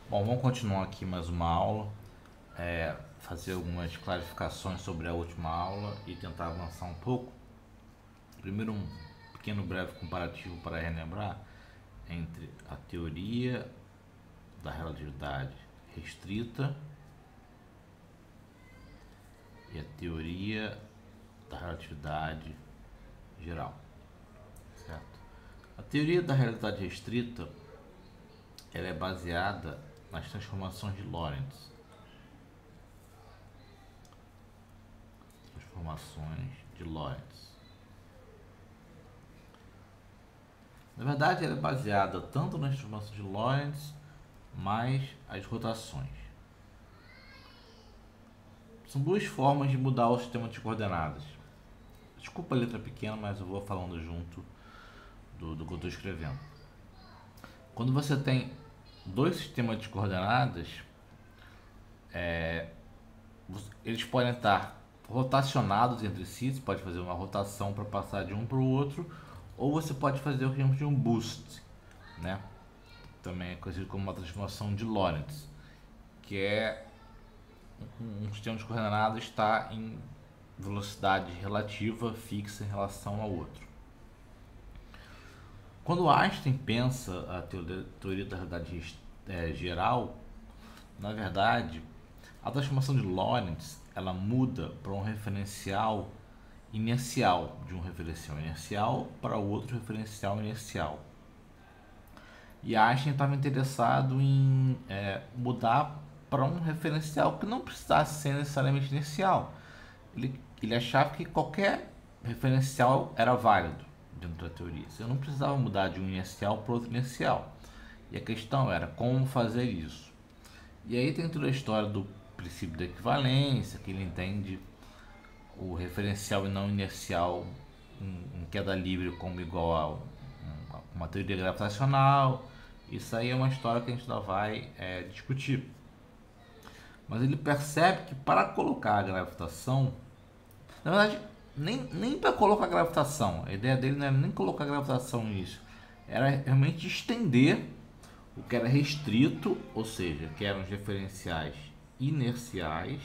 Bom, vamos continuar aqui mais uma aula, fazer algumas clarificações sobre a última aula e tentar avançar um pouco. Primeiro, um pequeno breve comparativo para relembrar entre a teoria da relatividade restrita e a teoria da relatividade geral, certo? A teoria da relatividade restrita ela é baseada nas transformações de Lorentz. Transformações de Lorentz. Na verdade, ela é baseada tanto nas transformações de Lorentz, mais as rotações. São duas formas de mudar o sistema de coordenadas. Desculpa a letra pequena, mas eu vou falando junto do que eu estou escrevendo. Quando você tem dois sistemas de coordenadas, eles podem estar rotacionados entre si, você pode fazer uma rotação para passar de um para o outro, ou você pode fazer o que chamamos de um boost, né? Também é conhecido como uma transformação de Lorentz, que é um sistema de coordenadas está em velocidade relativa fixa em relação ao outro. Quando Einstein pensa a teoria da relatividade geral, na verdade, a transformação de Lorentz ela muda para um referencial inercial, de um referencial inercial para outro referencial inercial. E Einstein estava interessado em mudar para um referencial que não precisasse ser necessariamente inercial. Ele achava que qualquer referencial era válido dentro da teoria. Você não precisava mudar de um inercial para outro inercial. E a questão era como fazer isso. E aí tem toda a história do princípio da equivalência, que ele entende o referencial e não inercial em queda livre como igual a uma teoria gravitacional. Isso aí é uma história que a gente ainda vai discutir. Mas ele percebe que para colocar a gravitação, na verdade, nem para colocar a gravitação, a ideia dele não era nem colocar a gravitação nisso, era realmente estender o que era restrito, ou seja, que eram os referenciais inerciais,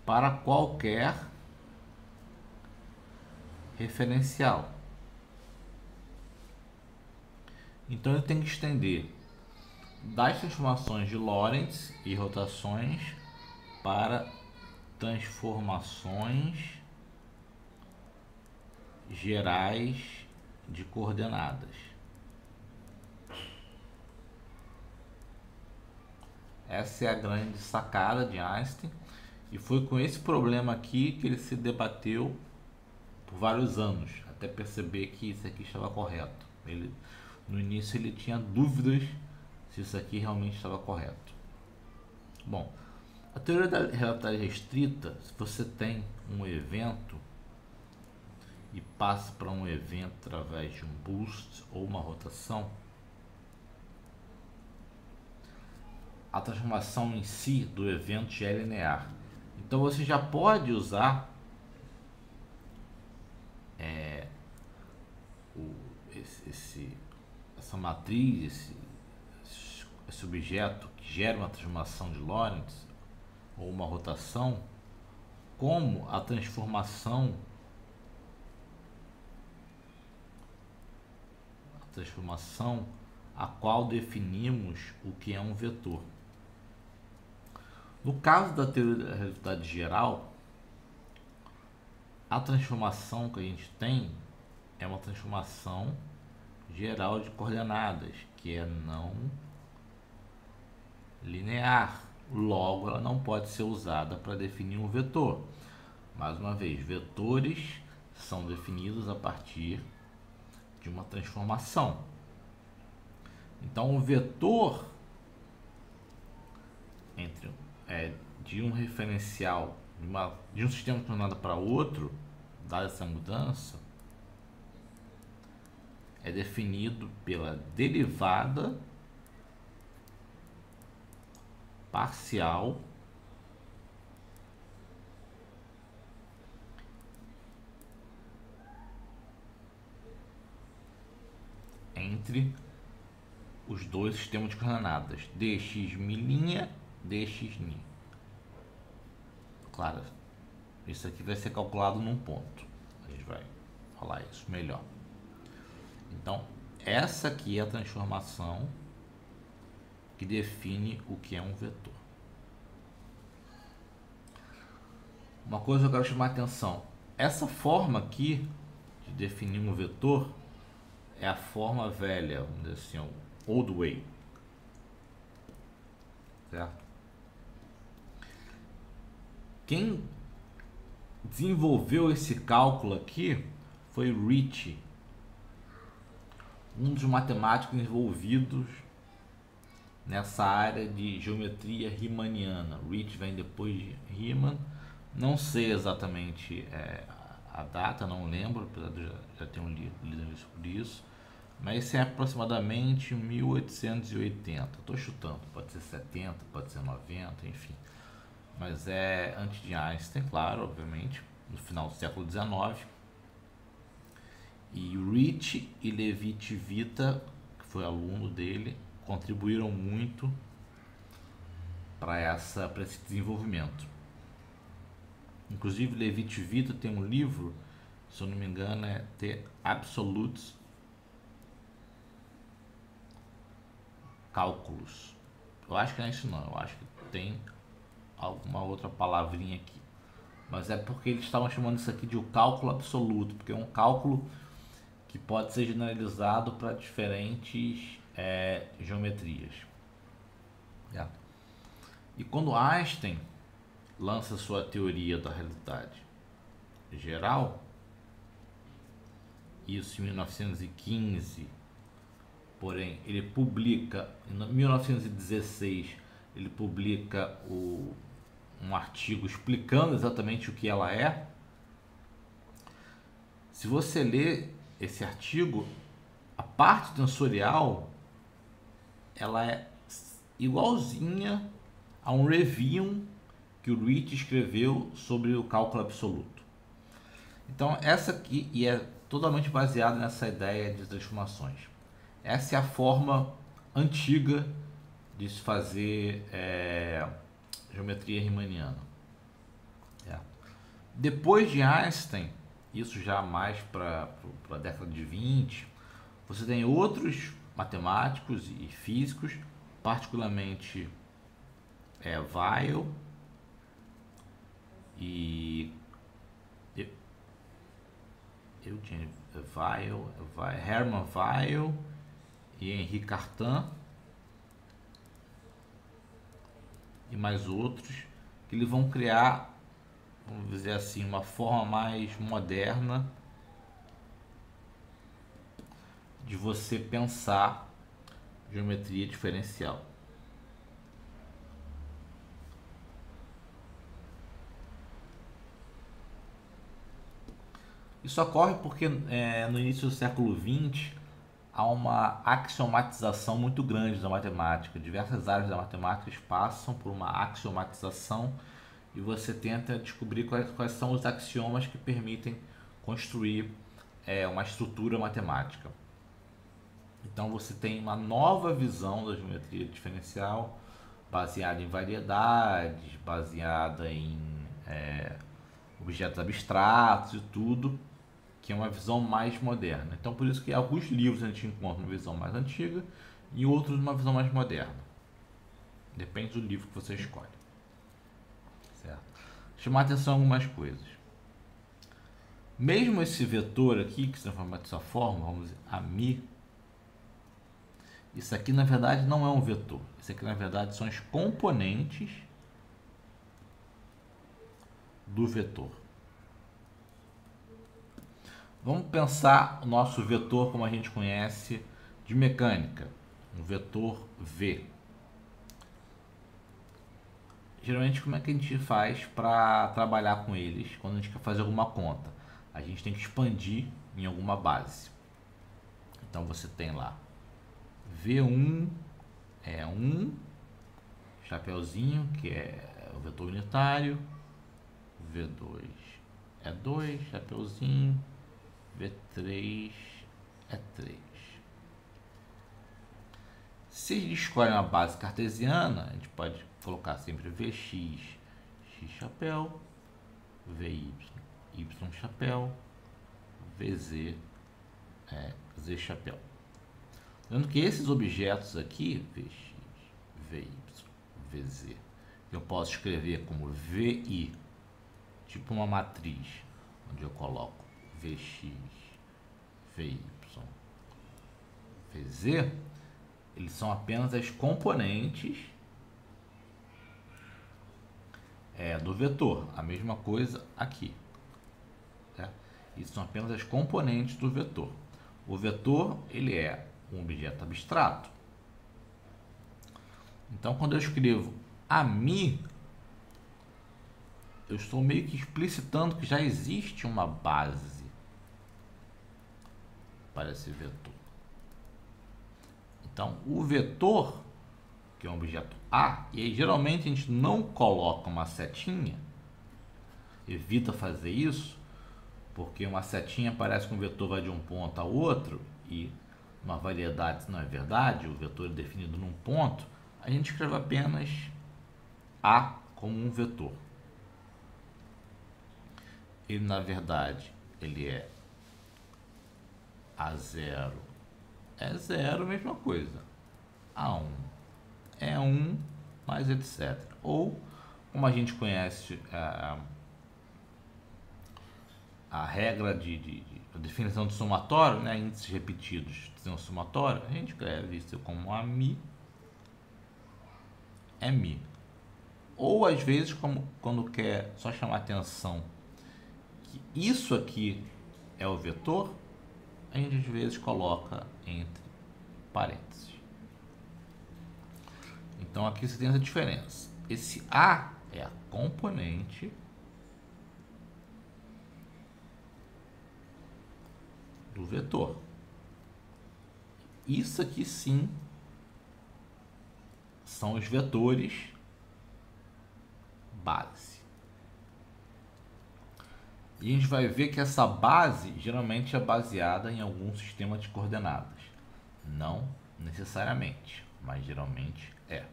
para qualquer referencial. Então ele tem que estender das transformações de Lorentz e rotações para transformações gerais de coordenadas. Essa é a grande sacada de Einstein e foi com esse problema aqui que ele se debateu por vários anos, até perceber que isso aqui estava correto. No início ele tinha dúvidas se isso aqui realmente estava correto. Bom, a teoria da relatividade restrita, se você tem um evento e passa para um evento através de um boost ou uma rotação, a transformação em si do evento já é linear. Então você já pode usar essa matriz, esse objeto que gera uma transformação de Lorentz ou uma rotação, como a transformação a qual definimos o que é um vetor. No caso da teoria da relatividade geral, a transformação que a gente tem é uma transformação geral de coordenadas, que é não linear. Logo, ela não pode ser usada para definir um vetor. Mais uma vez, vetores são definidos a partir de uma transformação. Então, o vetor de um referencial de um sistema de coordenada para outro, dada essa mudança, é definido pela derivada parcial entre os dois sistemas de coordenadas dx', dx'. Claro, isso aqui vai ser calculado num ponto. A gente vai falar isso melhor. Então, essa aqui é a transformação que define o que é um vetor. Uma coisa que eu quero chamar a atenção: essa forma aqui de definir um vetor é a forma velha, vamos dizer assim, o old way, certo? Quem desenvolveu esse cálculo aqui foi Ricci, um dos matemáticos envolvidos nessa área de geometria riemanniana. Ricci vem depois de Riemann, não sei exatamente a data, não lembro, apesar de já ter lido sobre isso, mas isso é aproximadamente 1880. Estou chutando, pode ser 70, pode ser 90, enfim. Mas é antes de Einstein, claro, obviamente, no final do século XIX. E Ricci e Levi-Civita, que foi aluno dele, contribuíram muito para esse desenvolvimento. Inclusive, Levi-Civita tem um livro, se eu não me engano, é The Absolute Calculus. Eu acho que não é isso não, eu acho que tem alguma outra palavrinha aqui. Mas é porque eles estavam chamando isso aqui de o cálculo absoluto, porque é um cálculo que pode ser generalizado para diferentes geometrias. E quando Einstein lança sua teoria da realidade geral, isso em 1915, porém ele publica, em 1916, ele publica um artigo explicando exatamente o que ela é. Se você ler esse artigo, a parte tensorial ela é igualzinha a um review que o Ricci escreveu sobre o cálculo absoluto. Então essa aqui, e é totalmente baseada nessa ideia de transformações. Essa é a forma antiga de se fazer geometria riemanniana. Depois de Einstein, isso já mais para a década de 20, você tem outros matemáticos e físicos, particularmente Weyl e Hermann Weyl e Henri Cartan e mais outros, que eles vão criar, vamos dizer assim, uma forma mais moderna de você pensar geometria diferencial. Isso ocorre porque no início do século XX há uma axiomatização muito grande da matemática. Diversas áreas da matemática passam por uma axiomatização e você tenta descobrir quais são os axiomas que permitem construir uma estrutura matemática. Então você tem uma nova visão da geometria diferencial baseada em variedades, baseada em objetos abstratos e tudo, que é uma visão mais moderna. Então por isso que alguns livros a gente encontra uma visão mais antiga e outros uma visão mais moderna. Depende do livro que você escolhe. Certo? Chamar atenção a algumas coisas. Mesmo esse vetor aqui, que se transforma dessa forma, vamos dizer, AMI, isso aqui na verdade não é um vetor. Isso aqui na verdade são os componentes do vetor. Vamos pensar o nosso vetor como a gente conhece de mecânica, um vetor V. Geralmente, como é que a gente faz para trabalhar com eles quando a gente quer fazer alguma conta? A gente tem que expandir em alguma base. Então você tem lá V1 é 1, chapeuzinho, que é o vetor unitário, V2 é 2, chapeuzinho, V3 é 3. Se a gente escolhe uma base cartesiana, a gente pode colocar sempre Vx, x chapéu, Vy, y chapéu, Vz, z chapéu. Lembrando que esses objetos aqui, Vx, Vy, Vz, eu posso escrever como Vi, tipo uma matriz, onde eu coloco Vx, Vy, Vz, eles são apenas as componentes do vetor. A mesma coisa aqui. Isso são apenas as componentes do vetor. O vetor, ele é um objeto abstrato. Então, quando eu escrevo AMI, eu estou meio que explicitando que já existe uma base para esse vetor. Então, o vetor, que é um objeto A, e aí geralmente a gente não coloca uma setinha, evita fazer isso, porque uma setinha parece que um vetor vai de um ponto a outro, e uma variedade não é verdade, o vetor é definido num ponto, a gente escreve apenas A como um vetor. Ele, na verdade, ele é A0 é 0, mesma coisa. A1 é 1, mais etc. Ou, como a gente conhece a regra de definição de somatório, né, índices repetidos tem um somatório, a gente escreve isso como AMI é Mi. Ou, às vezes, como quando quer só chamar a atenção que isso aqui é o vetor, a gente às vezes coloca entre parênteses. Então aqui você tem essa diferença. Esse A é a componente do vetor. Isso aqui sim são os vetores base. E a gente vai ver que essa base geralmente é baseada em algum sistema de coordenadas. Não necessariamente, mas geralmente é.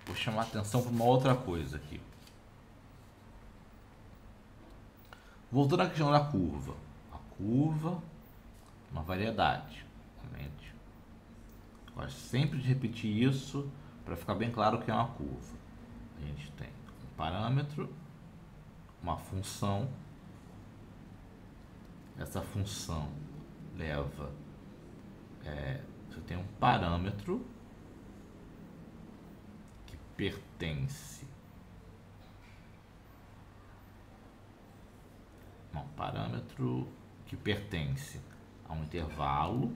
Vou chamar a atenção para uma outra coisa aqui. Voltando à questão da curva. A curva, uma variedade. Realmente. Gosto sempre de repetir isso para ficar bem claro o que é uma curva. A gente tem um parâmetro, uma função. Essa função leva, você tem um parâmetro que pertence, parâmetro que pertence a um intervalo,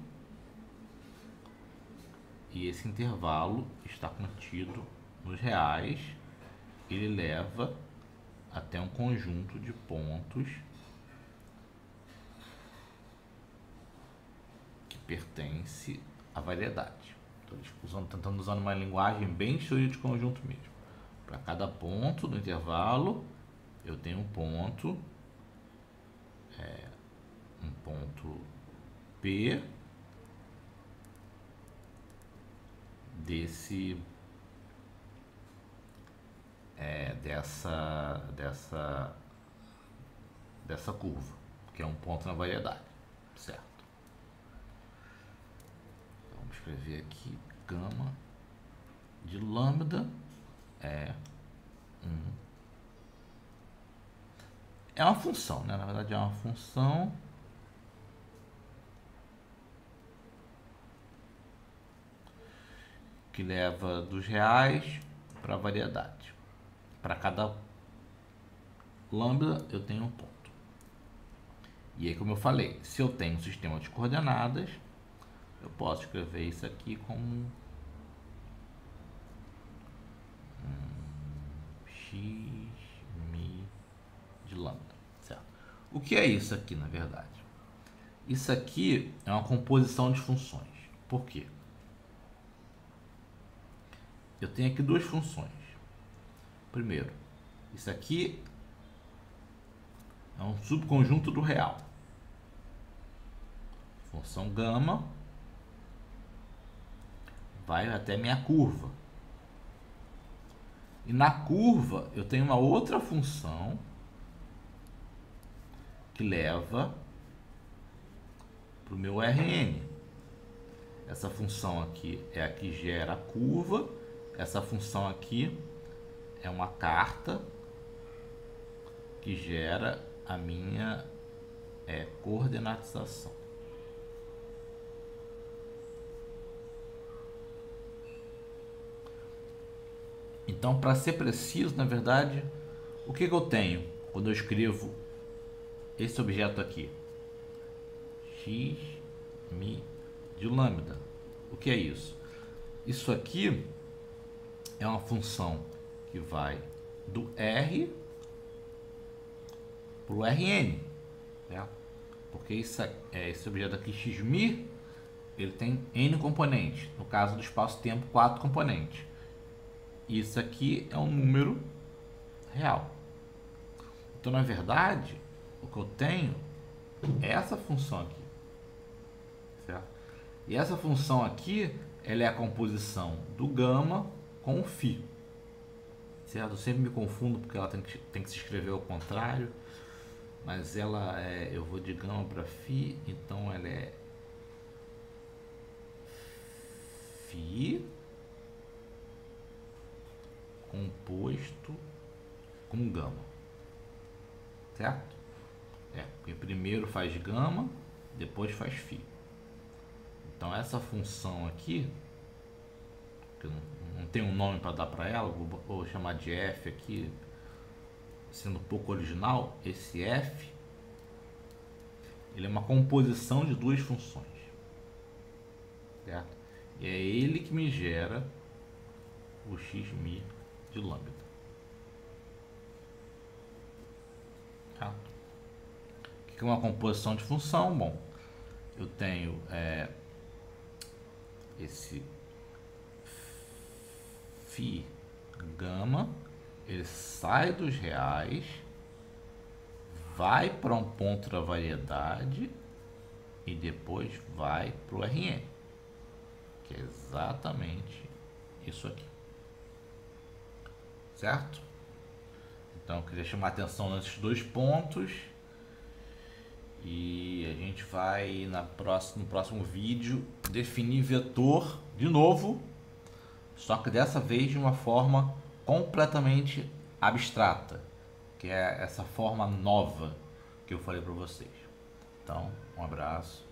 e esse intervalo está contido nos reais. Ele leva até um conjunto de pontos que pertence à variedade. Estou tentando usar uma linguagem bem de teoria de conjunto mesmo. Para cada ponto do intervalo, eu tenho um ponto P dessa curva, que é um ponto na variedade, certo? Então, vamos escrever aqui gama de lambda é uma função, né? Na verdade é uma função que leva dos reais para a variedade. Para cada lambda eu tenho um ponto. E aí, como eu falei, se eu tenho um sistema de coordenadas, eu posso escrever isso aqui como x mi de lambda, certo? O que é isso aqui, na verdade? Isso aqui é uma composição de funções. Por quê? Eu tenho aqui duas funções. Primeiro, isso aqui é um subconjunto do real. Função gama vai até minha curva. E na curva eu tenho uma outra função que leva para o meu Rn. Essa função aqui é a que gera a curva. Essa função aqui é uma carta que gera a minha coordenatização. Então, para ser preciso, na verdade, o que eu tenho quando eu escrevo esse objeto aqui? X mi de lambda. O que é isso? Isso aqui é uma função que vai do R para o Rn, né? Porque esse objeto aqui, xmi, ele tem n componentes. No caso do espaço-tempo, 4 componentes. Isso aqui é um número real. Então, na verdade, o que eu tenho é essa função aqui, certo? E essa função aqui, ela é a composição do gama com o φ, certo? Eu sempre me confundo porque ela tem que se escrever ao contrário, mas ela eu vou de gama para φ, então ela é φ composto com gama, certo? Porque primeiro faz gama, depois faz φ. Então essa função aqui, que eu não tenho um nome para dar para ela, vou chamar de f aqui, sendo um pouco original. Esse f, ele é uma composição de duas funções, certo? E é ele que me gera o xmi de lambda. Tá? O que é uma composição de função? Bom, eu tenho esse φ gama, ele sai dos reais, vai para um ponto da variedade e depois vai para o Rn, que é exatamente isso aqui, certo? Então eu queria chamar a atenção nesses dois pontos e a gente vai no próximo vídeo definir vetor de novo, só que dessa vez de uma forma completamente abstrata, que é essa forma nova que eu falei para vocês. Então, um abraço.